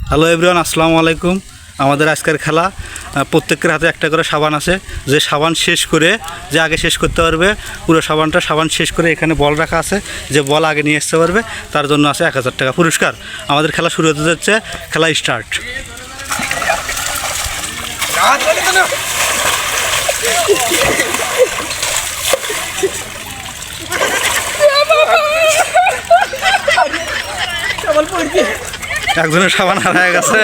Hello everyone, আসসালামু আলাইকুম। আমাদের আজকের খেলা প্রত্যেকের হাতে একটা করে সাবান আছে। যে সাবান শেষ করে যে আগে শেষ করতে পারবে পুরো সাবান শেষ করে এখানে বল রাখা আছে, যে বল আগে নিয়ে আসতে পারবে তার জন্য আছে 1000 টাকা পুরস্কার। আমাদের খেলা শুরু হতে যাচ্ছে, খেলা স্টার্ট। একজনের সাবান হারায় গেছে।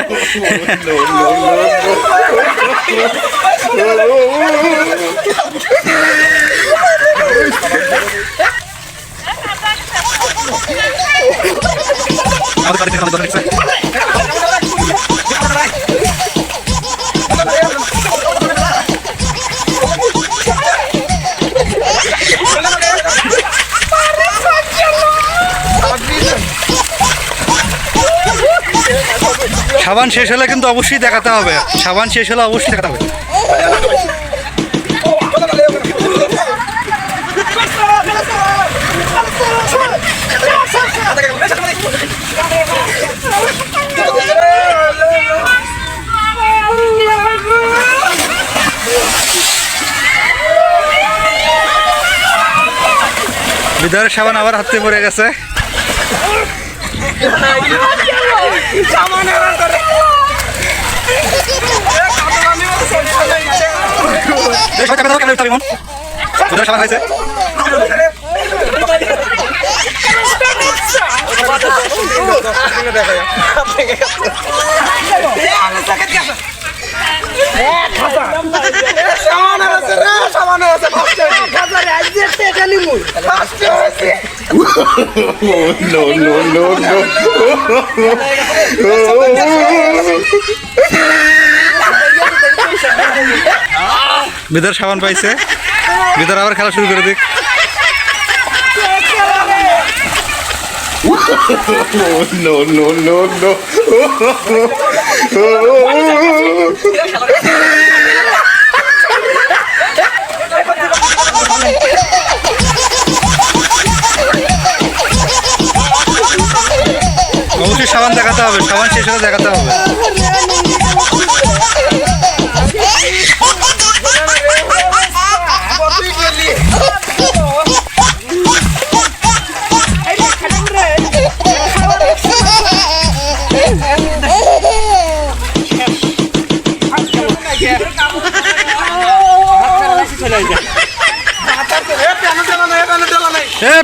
সাবান শেষ হলে কিন্তু অবশ্যই দেখাতে হবে, সাবান শেষ হলে অবশ্যই দেখাতে হবে। বিদায়ের সাবান আবার হাতে পড়ে গেছে। বিদার সাবান পাইছে, বিদার আবার খেলা শুরু করে দিক। অবশ্যই সাবান দেখাতে হবে, সাবান শেষ হলে দেখাতে হবে।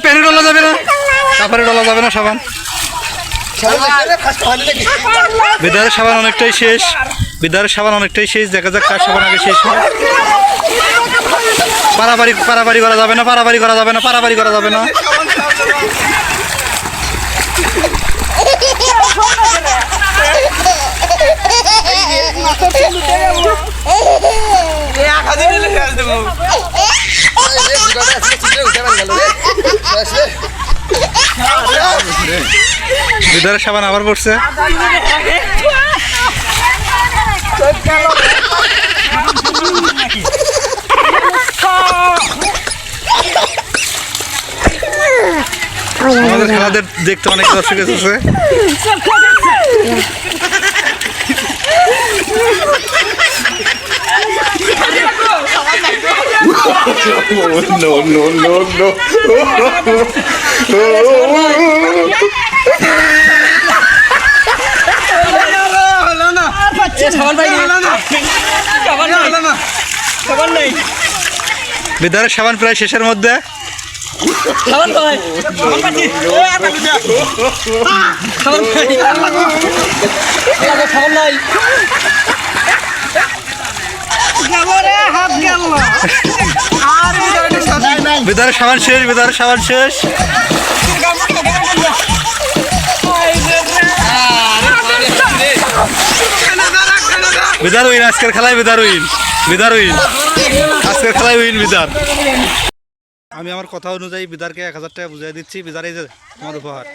প্যানে ডলা যাবে না, কাপড়ে ডলা যাবে না সাবান। বিদারের সাবান অনেকটাই শেষ, বিদারের সাবান অনেকটাই শেষ। দেখা যাক কার সাবান আগে শেষ হয়। পারাপারি করা যাবে না, পারাপারি করা যাবে না, পারাপারি করা যাবে না। বিদারের সাবান আবার পড়ছে। আমাদের খেলাদের দেখতে অনেক দর্শক এসেছে। বিদারের সাবান প্রায় শেষের মধ্যে। বিদারের সাবান শেষ, বিদারের সাবান শেষ। বিদার উইন আজকের খেলায়, বিদার উইন, বিদার উইন আজকের খেলায় উইন বিদার। আমি আমার কথা অনুযায়ী বিদারকে 1000 টাকা বুঝিয়ে দিচ্ছি। বিদার এই যে তোমার উপহার।